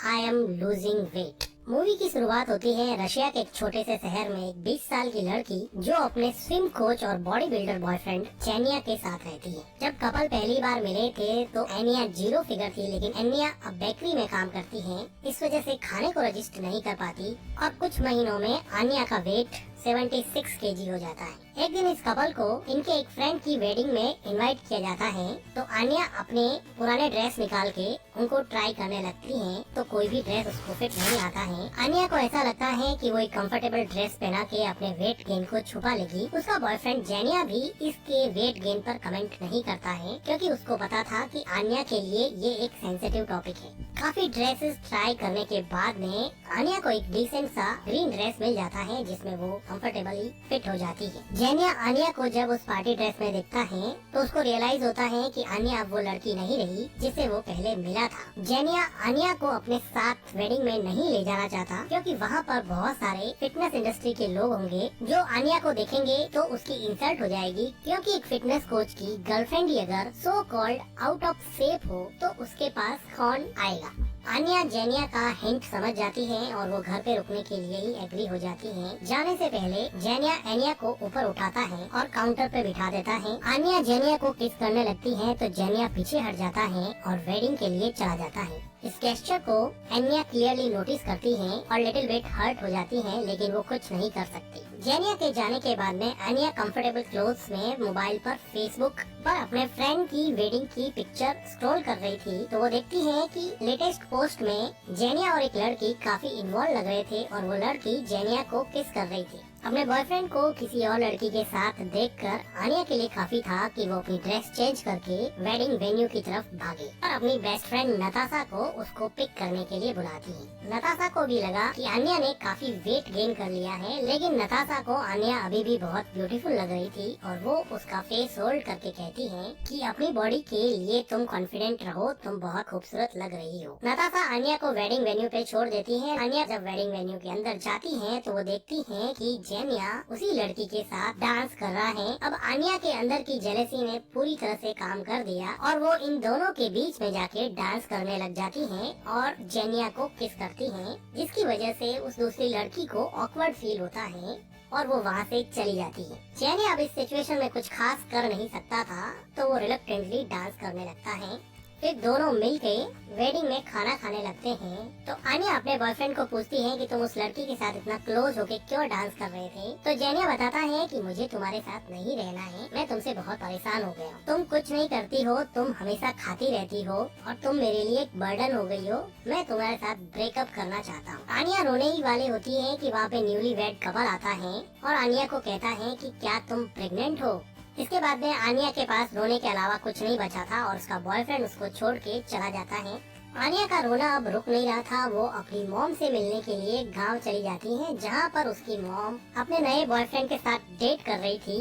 I am losing weight. Movie की शुरुआत होती है रशिया के एक छोटे से शहर में एक 20 साल की लड़की जो अपने स्विम कोच और बॉडी बिल्डर बॉयफ्रेंड जेनिया के साथ रहती है। जब कपल पहली बार मिले थे तो एनिया 0 फिगर थी, लेकिन एनिया अब बेकरी में काम करती है, इस वजह से खाने को रजिस्टर नहीं कर पाती और कुछ महीनों में आनिया का वेट 76 केजी हो जाता है। एक दिन इस कपल को इनके एक फ्रेंड की वेडिंग में इनवाइट किया जाता है, तो आनिया अपने पुराने ड्रेस निकाल के उनको ट्राई करने लगती है, तो कोई भी ड्रेस उसको फिट नहीं आता है। आनिया को ऐसा लगता है कि वो एक कंफर्टेबल ड्रेस पहना के अपने वेट गेन को छुपा लेगी। उसका बॉयफ्रेंड जेनिया भी इसके वेट गेन पर कमेंट नहीं करता है, क्योंकि उसको पता था कि आनिया के लिए ये एक सेंसिटिव टॉपिक है। काफी ड्रेसेस ट्राई करने के बाद में आनिया को एक डिसेंट सा ग्रीन ड्रेस मिल जाता है, जिसमें वो कंफर्टेबली फिट हो जाती है। जेनिया आनिया को जब उस पार्टी ड्रेस में देखता है तो उसको रियलाइज होता है कि आनिया अब वो लड़की नहीं रही जिससे वो पहले मिला था। जेनिया आनिया को अपने साथ वेडिंग में नहीं ले जाना चाहता, क्योंकि वहाँ पर बहुत सारे फिटनेस इंडस्ट्री के लोग होंगे जो आनिया को देखेंगे तो उसकी इंसल्ट हो जाएगी, क्योंकि एक फिटनेस कोच की गर्लफ्रेंड ही अगर so called out of shape हो तो उसके पास कौन आएगा। आनिया जेनिया का हिंट समझ जाती है और वो घर पे रुकने के लिए ही एग्री हो जाती है। जाने से पहले जेनिया एनिया को ऊपर उठाता है और काउंटर पे बिठा देता है। आनिया जेनिया को किस करने लगती है तो जेनिया पीछे हट जाता है और वेडिंग के लिए चला जाता है। इस गेस्चर को एनिया क्लियरली नोटिस करती है और लिटिल बिट हर्ट हो जाती है, लेकिन वो कुछ नहीं कर सकती। जेनिया के जाने के बाद में एनिया कंफर्टेबल क्लोथ्स में मोबाइल पर फेसबुक पर अपने फ्रेंड की वेडिंग की पिक्चर स्क्रॉल कर रही थी, तो वो देखती है कि लेटेस्ट पोस्ट में जेनिया और एक लड़की काफी इन्वॉल्व लग रहे थे और वो लड़की जेनिया को किस कर रही थी। अपने बॉयफ्रेंड को किसी और लड़की के साथ देखकर आनिया के लिए काफी था कि वो अपनी ड्रेस चेंज करके वेडिंग वेन्यू की तरफ भागे और अपनी बेस्ट फ्रेंड नताशा को उसको पिक करने के लिए बुलाती है। नताशा को भी लगा कि आनिया ने काफी वेट गेन कर लिया है, लेकिन नताशा को आनिया अभी भी बहुत ब्यूटीफुल लग रही थी और वो उसका फेस होल्ड करके कहती है कि अपनी बॉडी के लिए तुम कॉन्फिडेंट रहो, तुम बहुत खूबसूरत लग रही हो। नताशा आनिया को वेडिंग वेन्यू पे छोड़ देती है। आनिया जब वेडिंग वेन्यू के अंदर जाती है तो वो देखती है कि जेनिया उसी लड़की के साथ डांस कर रहा है। अब आनिया के अंदर की जेलेसी ने पूरी तरह से काम कर दिया और वो इन दोनों के बीच में जाके डांस करने लग जाती है और जेनिया को किस करती है, जिसकी वजह से उस दूसरी लड़की को ऑकवर्ड फील होता है और वो वहाँ से चली जाती है। जेनिया अब इस सिचुएशन में कुछ खास कर नहीं सकता था, तो वो रिलक्टेंटली डांस करने लगता है। फिर दोनों मिलके वेडिंग में खाना खाने लगते हैं। तो आनिया अपने बॉयफ्रेंड को पूछती है कि तुम उस लड़की के साथ इतना क्लोज होके क्यों डांस कर रहे थे, तो जेनिया बताता है कि मुझे तुम्हारे साथ नहीं रहना है, मैं तुमसे बहुत परेशान हो गया हूँ, तुम कुछ नहीं करती हो, तुम हमेशा खाती रहती हो और तुम मेरे लिए एक बर्डन हो गई हो, मैं तुम्हारे साथ ब्रेकअप करना चाहता हूँ। आनिया रोने ही वाली होती है कि वहाँ पे न्यूली वेड कपल आता है और आनिया को कहता है कि क्या तुम प्रेग्नेंट हो। इसके बाद में आनिया के पास रोने के अलावा कुछ नहीं बचा था और उसका बॉयफ्रेंड उसको छोड़ के चला जाता है। आनिया का रोना अब रुक नहीं रहा था। वो अपनी मॉम से मिलने के लिए गांव चली जाती है, जहां पर उसकी मॉम अपने नए बॉयफ्रेंड के साथ डेट कर रही थी।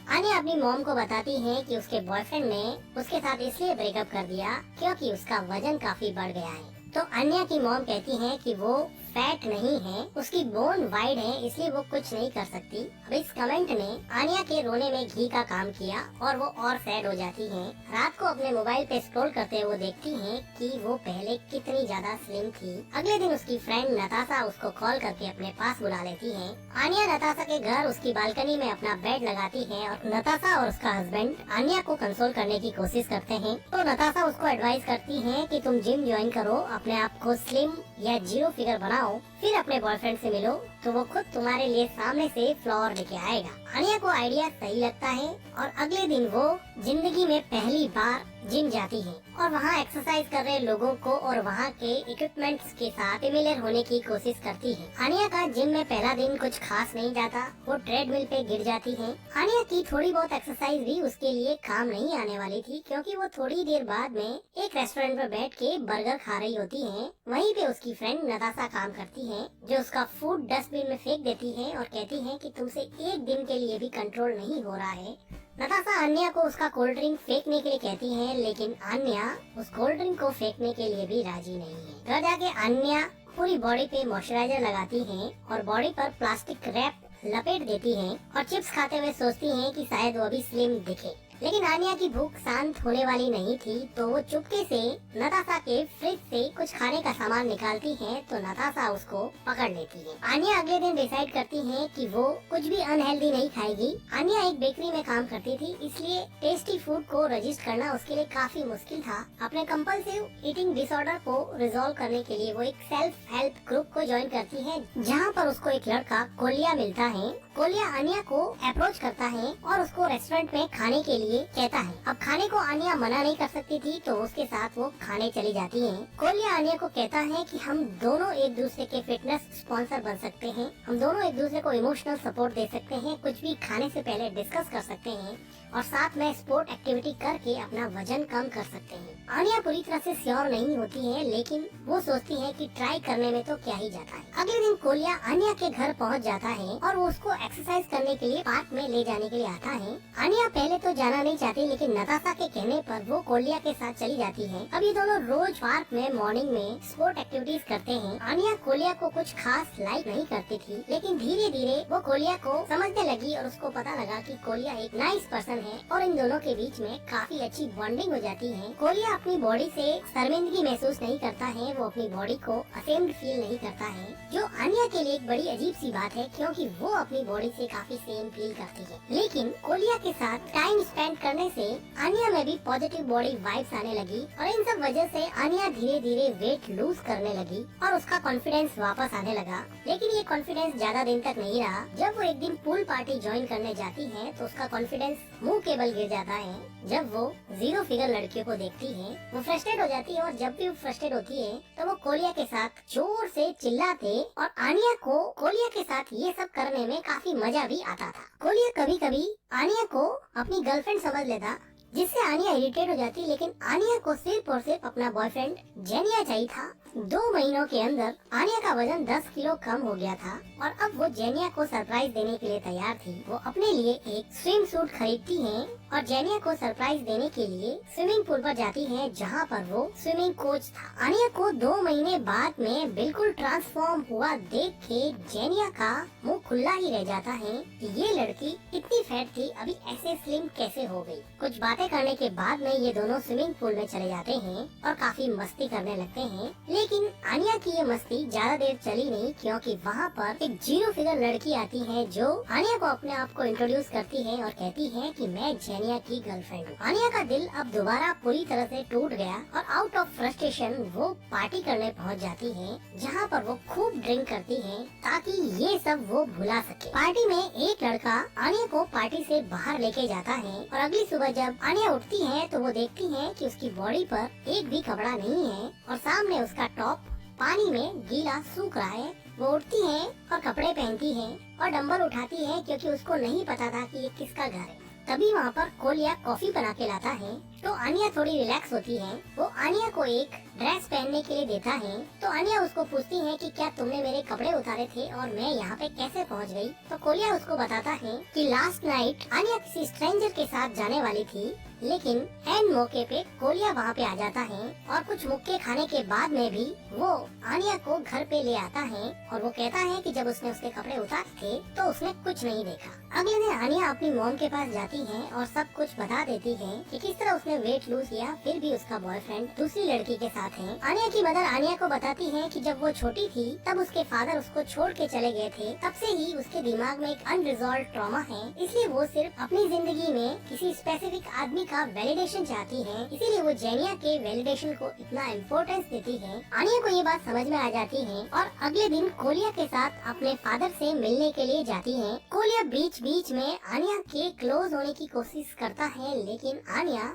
आनिया अपनी मॉम को बताती है कि उसके बॉयफ्रेंड ने उसके साथ इसलिए ब्रेकअप कर दिया क्योंकि उसका वजन काफी बढ़ गया है। तो आनिया की मॉम कहती है कि वो फैट नहीं है, उसकी बोन वाइड है, इसलिए वो कुछ नहीं कर सकती। अब इस कमेंट ने आनिया के रोने में घी का काम किया और वो और सैड हो जाती है। रात को अपने मोबाइल पे स्क्रॉल करते हुए देखती है कि वो पहले कितनी ज्यादा स्लिम थी। अगले दिन उसकी फ्रेंड नताशा उसको कॉल करके अपने पास बुला लेती है। आनिया नताशा के घर उसकी बालकनी में अपना बेड लगाती है और नताशा और उसका हस्बैंड आनिया को कंसोल करने की कोशिश करते हैं। तो नताशा उसको एडवाइस करती है कि तुम जिम ज्वाइन करो, अपने आप को स्लिम या 0 फिगर बनाओ, फिर अपने बॉयफ्रेंड से मिलो तो वो खुद तुम्हारे लिए सामने से फ्लावर लेके आएगा। आनिया को आइडिया सही लगता है और अगले दिन वो जिंदगी में पहली बार जिम जाती है और वहाँ एक्सरसाइज कर रहे लोगों को और वहाँ के इक्विपमेंट्स के साथ फेमिलियर होने की कोशिश करती है। आनिया का जिम में पहला दिन कुछ खास नहीं जाता, वो ट्रेडमिल पे गिर जाती है। आनिया की थोड़ी बहुत एक्सरसाइज भी उसके लिए काम नहीं आने वाली थी, क्योंकि वो थोड़ी देर बाद में एक रेस्टोरेंट पर बैठ के बर्गर खा रही होती है। वहीं पे उसकी फ्रेंड नताशा काम करती है, जो उसका फूड डस्टबिन में फेंक देती है और कहती है कि तुमसे एक दिन के लिए भी कंट्रोल नहीं हो रहा है। नताशा आन्या को उसका कोल्ड ड्रिंक फेंकने के लिए कहती है, लेकिन आन्या उस कोल्ड ड्रिंक को फेंकने के लिए भी राजी नहीं है। घर जाके आन्या पूरी बॉडी पे मॉइस्चराइजर लगाती है और बॉडी पर प्लास्टिक रैप लपेट देती है और चिप्स खाते हुए सोचती है कि शायद वो अभी स्लिम दिखे। लेकिन आनिया की भूख शांत होने वाली नहीं थी, तो वो चुपके से नताशा के फ्रिज से कुछ खाने का सामान निकालती है, तो नताशा उसको पकड़ लेती है। आनिया अगले दिन डिसाइड करती है कि वो कुछ भी अनहेल्दी नहीं खाएगी। आनिया एक बेकरी में काम करती थी, इसलिए टेस्टी फूड को रजिस्टर करना उसके लिए काफी मुश्किल था। अपने कंपल्सिव ईटिंग डिसऑर्डर को रिजॉल्व करने के लिए वो एक सेल्फ हेल्प ग्रुप को ज्वाइन करती है, जहाँ पर उसको एक लड़का कोलिया मिलता है। कोलिया आनिया को अप्रोच करता है और उसको रेस्टोरेंट में खाने के लिए कहता है। अब खाने को आनिया मना नहीं कर सकती थी, तो उसके साथ वो खाने चली जाती है। कोलिया आनिया को कहता है कि हम दोनों एक दूसरे के फिटनेस स्पॉन्सर बन सकते हैं, हम दोनों एक दूसरे को इमोशनल सपोर्ट दे सकते हैं, कुछ भी खाने से पहले डिस्कस कर सकते हैं और साथ में स्पोर्ट एक्टिविटी करके अपना वजन कम कर सकते हैं। आनिया पूरी तरह से श्योर नहीं होती है, लेकिन वो सोचती है कि ट्राई करने में तो क्या ही जाता है। अगले दिन कोलिया आनिया के घर पहुंच जाता है और वो उसको एक्सरसाइज करने के लिए पार्क में ले जाने के लिए आता है। आनिया पहले तो जाना नहीं चाहती, लेकिन नताशा के कहने पर वो कोलिया के साथ चली जाती है। अब ये दोनों रोज पार्क में मॉर्निंग में स्पोर्ट एक्टिविटीज करते हैं। आनिया कोलिया को कुछ खास लाइक नहीं करती थी, लेकिन धीरे धीरे वो कोलिया को समझने लगी और उसको पता लगा कि कोलिया एक नाइस पर्सन है और इन दोनों के बीच में काफी अच्छी बॉन्डिंग हो जाती है। कोलिया अपनी बॉडी से शर्मिंदगी महसूस नहीं करता है, वो अपनी बॉडी को असेम्ड फील नहीं करता है, जो आनिया के लिए एक बड़ी अजीब सी बात है, क्योंकि वो अपनी बॉडी से काफी सेम फील करती है। लेकिन कोलिया के साथ टाइम स्पेंड करने से आनिया में भी पॉजिटिव बॉडी वाइब्स आने लगी और इन सब वजह से आनिया धीरे धीरे वेट लूज करने लगी और उसका कॉन्फिडेंस वापस आने लगा। लेकिन ये कॉन्फिडेंस ज्यादा दिन तक नहीं रहा। जब वो एक दिन पूल पार्टी ज्वाइन करने जाती है, तो उसका कॉन्फिडेंस मुंह के बल गिर जाता है। जब वो जीरो फिगर लड़कियों को देखती है, वो फ्रस्ट्रेट हो जाती है और जब भी वो फ्रस्ट्रेट होती है तो वो कोलिया के साथ जोर से चिल्लाते और आनिया को कोलिया के साथ ये सब करने में काफी मजा भी आता था। कोलिया कभी कभी आनिया को अपनी गर्लफ्रेंड समझ लेता, जिससे आनिया इरिटेट हो जाती, लेकिन आनिया को सिर्फ और सिर्फ अपना बॉयफ्रेंड जेनिया चाहिए था। 2 महीनों के अंदर आनिया का वजन 10 किलो कम हो गया था और अब वो जेनिया को सरप्राइज देने के लिए तैयार थी। वो अपने लिए एक स्विम सूट खरीदती है और जेनिया को सरप्राइज देने के लिए स्विमिंग पूल पर जाती है, जहाँ पर वो स्विमिंग कोच था। आनिया को 2 महीने बाद में बिल्कुल ट्रांसफॉर्म हुआ देख के जेनिया का मुंह खुला ही रह जाता है कि ये लड़की इतनी फैट थी, अभी ऐसे स्लिम कैसे हो गई। कुछ बातें करने के बाद में ये दोनों स्विमिंग पूल में चले जाते हैं और काफी मस्ती करने लगते हैं। लेकिन आनिया की ये मस्ती ज्यादा देर चली नहीं, क्योंकि वहाँ पर एक जीरो फिगर लड़की आती है जो आनिया को अपने आप को इंट्रोड्यूस करती है और कहती है कि मैं जेनिया की गर्लफ्रेंड हूँ। आनिया का दिल अब दोबारा पूरी तरह से टूट गया और आउट ऑफ फ्रस्ट्रेशन वो पार्टी करने पहुँच जाती है, जहाँ पर वो खूब ड्रिंक करती है ताकि ये सब वो भुला सके। पार्टी में एक लड़का आनिया को पार्टी से बाहर लेके जाता है और अगली सुबह जब आनिया उठती है तो वो देखती है कि उसकी बॉडी पर एक भी कपड़ा नहीं है और सामने उसका टॉप पानी में गीला सूख रहा है। वो उठती है और कपड़े पहनती है और डंबल उठाती है, क्योंकि उसको नहीं पता था कि ये किसका घर है। तभी वहाँ पर कोलिया कॉफी बना के लाता है, तो आनिया थोड़ी रिलैक्स होती है। वो आनिया को एक ड्रेस पहनने के लिए देता है, तो आनिया उसको पूछती है कि क्या तुमने मेरे कपड़े उतारे थे और मैं यहाँ पे कैसे पहुँच गई। तो कोलिया उसको बताता है कि लास्ट नाइट आनिया किसी स्ट्रेंजर के साथ जाने वाली थी, लेकिन एंड मौके पे कोलिया वहाँ पे आ जाता है और कुछ मुक्के खाने के बाद में भी वो आनिया को घर पे ले आता है और वो कहता है कि जब उसने उसके कपड़े उतारे थे तो उसने कुछ नहीं देखा। अगले दिन आनिया अपनी मॉम के पास जाती है और सब कुछ बता देती है कि किस तरह उसने वेट लूज किया, फिर भी उसका बॉयफ्रेंड दूसरी लड़की के साथ है। आनिया की मदर आनिया को बताती है कि जब वो छोटी थी तब उसके फादर उसको छोड़ के चले गए थे, तब से ही उसके दिमाग में एक अनरिजॉल्व ट्रॉमा है, इसलिए वो सिर्फ अपनी जिंदगी में किसी स्पेसिफिक आदमी का वैलिडेशन चाहती है, इसीलिए वो जेनिया के वैलिडेशन को इतना इम्पोर्टेंस देती है। आनिया को ये बात समझ में आ जाती है और अगले दिन कोलिया के साथ अपने फादर से मिलने के लिए जाती है। कोलिया बीच बीच में आनिया के क्लोज होने की कोशिश करता है, लेकिन आनिया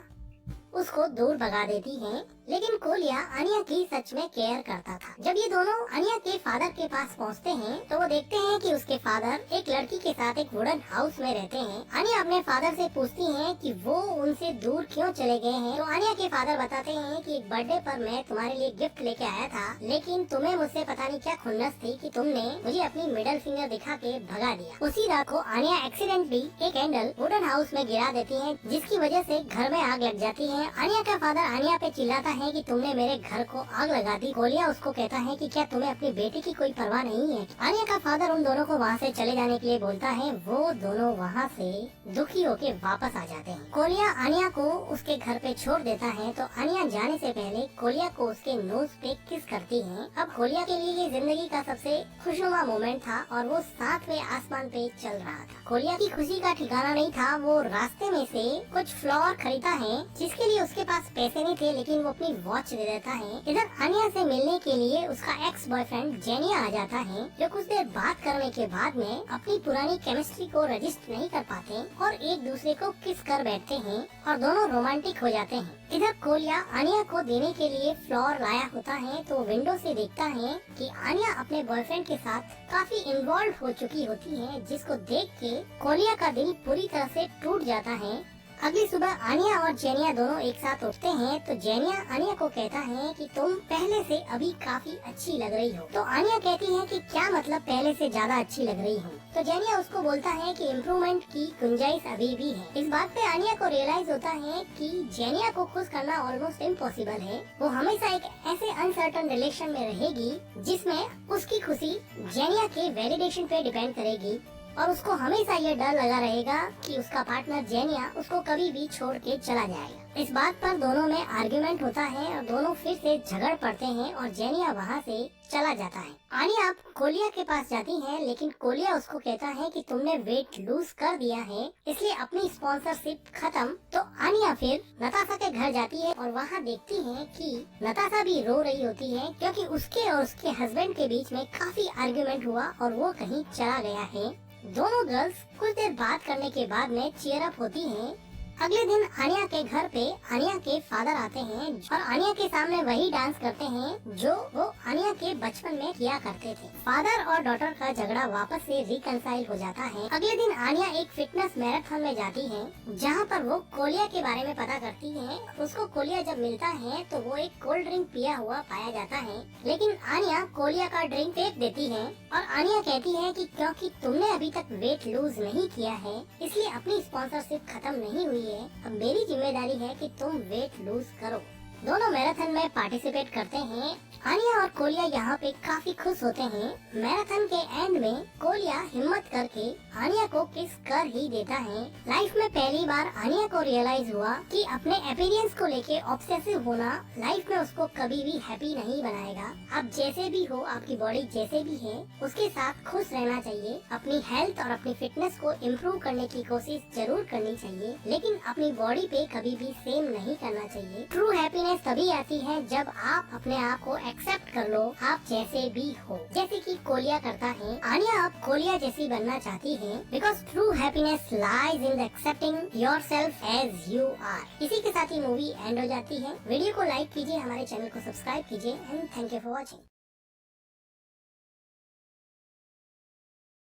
उसको दूर भगा देती है। लेकिन कोलिया आनिया की सच में केयर करता था। जब ये दोनों आनिया के फादर के पास पहुंचते हैं तो वो देखते हैं कि उसके फादर एक लड़की के साथ एक वुडन हाउस में रहते हैं। आनिया अपने फादर से पूछती है कि वो उनसे दूर क्यों चले गए हैं, तो आनिया के फादर बताते हैं कि एक बर्थडे पर मैं तुम्हारे लिए गिफ्ट लेके आया था, लेकिन तुम्हें मुझसे पता नहीं क्या खुन्नस थी कि तुमने मुझे अपनी मिडल फिंगर दिखा के भगा दिया। उसी रात को आनिया एक्सीडेंटली एक कैंडल वुडन हाउस में गिरा देती है, जिसकी वजह से घर में आग लग जाती है हैं। आनिया का फादर आनिया पे चिल्लाता है कि तुमने मेरे घर को आग लगा दी। कोलिया उसको कहता है कि क्या तुम्हें अपनी बेटी की कोई परवाह नहीं है। आनिया का फादर उन दोनों को वहाँ से चले जाने के लिए बोलता है। वो दोनों वहाँ से दुखी होके वापस आ जाते हैं। कोलिया आनिया को उसके घर पे छोड़ देता है तो आनिया जाने से पहले कोलिया को उसके नोज पे किस करती है। अब कोलिया के लिए ये जिंदगी का सबसे खुशनुमा मोमेंट था और वो 7वें आसमान पे चल रहा था। कोलिया की खुशी का ठिकाना नहीं था। वो रास्ते में से कुछ फ्लावर खरीदता है जिसके लिए उसके पास पैसे नहीं थे, लेकिन वो अपनी वॉच दे देता है। इधर आनिया से मिलने के लिए उसका एक्स बॉयफ्रेंड जेनिया आ जाता है, जो कुछ देर बात करने के बाद में अपनी पुरानी केमिस्ट्री को रजिस्टर नहीं कर पाते और एक दूसरे को किस कर बैठते हैं और दोनों रोमांटिक हो जाते हैं। इधर कोलिया आनिया को देने के लिए फ्लावर लाया होता है तो विंडो से देखता है कि आनिया अपने बॉयफ्रेंड के साथ काफी इन्वॉल्व हो चुकी होती है, जिसको देख के कोलिया का दिल पूरी तरह से टूट जाता है। अगली सुबह आनिया और जेनिया दोनों एक साथ उठते हैं तो जेनिया आनिया को कहता है कि तुम पहले से अभी काफी अच्छी लग रही हो। तो आनिया कहती है कि क्या मतलब पहले से ज्यादा अच्छी लग रही हूँ। तो जेनिया उसको बोलता है कि इम्प्रूवमेंट की गुंजाइश अभी भी है। इस बात पे आनिया को रियलाइज होता है कि जेनिया को खुश करना ऑलमोस्ट इम्पॉसिबल है। वो हमेशा एक ऐसे अनसर्टन रिलेशन में रहेगी जिसमें उसकी खुशी जेनिया के वैलिडेशन पे डिपेंड करेगी और उसको हमेशा ये डर लगा रहेगा कि उसका पार्टनर जेनिया उसको कभी भी छोड़ के चला जाएगा। इस बात पर दोनों में आर्ग्यूमेंट होता है और दोनों फिर से झगड़ पड़ते हैं और जेनिया वहाँ से चला जाता है। आनिया अब कोलिया के पास जाती है, लेकिन कोलिया उसको कहता है कि तुमने वेट लूज कर दिया है, इसलिए अपनी स्पॉन्सरशिप खत्म। तो आनिया फिर नताशा के घर जाती है और वहाँ देखती है कि नताशा भी रो रही होती है क्योंकि उसके और उसके हस्बैंड के बीच में काफी आर्ग्यूमेंट हुआ और वो कहीं चला गया है। दोनों गर्ल्स कुछ देर बात करने के बाद में चीयर अप होती हैं। अगले दिन आनिया के घर पे आनिया के फादर आते हैं और आनिया के सामने वही डांस करते हैं जो वो आनिया के बचपन में किया करते थे। फादर और डॉटर का झगड़ा वापस से रिकंसाइल हो जाता है। अगले दिन आनिया एक फिटनेस मैराथन में जाती है जहाँ पर वो कोलिया के बारे में पता करती है। उसको कोलिया जब मिलता है तो वो एक कोल्ड ड्रिंक पिया हुआ पाया जाता है, लेकिन आनिया कोलिया का ड्रिंक फेंक देती है और आनिया कहती है कि क्योंकि तुमने अभी तक वेट लूज नहीं किया है इसलिए अपनी स्पॉन्सरशिप खत्म नहीं हुई है। अब मेरी जिम्मेदारी है कि तुम वेट लूज करो। दोनों मैराथन में पार्टिसिपेट करते हैं। आनिया और कोलिया यहाँ पे काफी खुश होते हैं। मैराथन के एंड में कोलिया हिम्मत करके आनिया को किस कर ही देता है। लाइफ में पहली बार आनिया को रियलाइज हुआ कि अपने अपीयरेंस को लेके ऑब्सेसिव होना लाइफ में उसको कभी भी हैप्पी नहीं बनाएगा। आप जैसे भी हो, आपकी बॉडी जैसे भी है, उसके साथ खुश रहना चाहिए। अपनी हेल्थ और अपनी फिटनेस को इम्प्रूव करने की कोशिश जरूर करनी चाहिए, लेकिन अपनी बॉडी पे कभी भी सेम नहीं करना चाहिए। ट्रू हैप्पीनेस तभी आती है जब आप अपने आप को एक्सेप्ट कर लो, आप जैसे भी हो, जैसे कि कोलिया करता है। आनिया अब कोलिया जैसी बनना चाहती है because true happiness lies in accepting yourself as you are. इसी के साथ ही मूवी एंड हो जाती है। वीडियो को लाइक कीजिए, हमारे चैनल को सब्सक्राइब कीजिए and thank you for watching.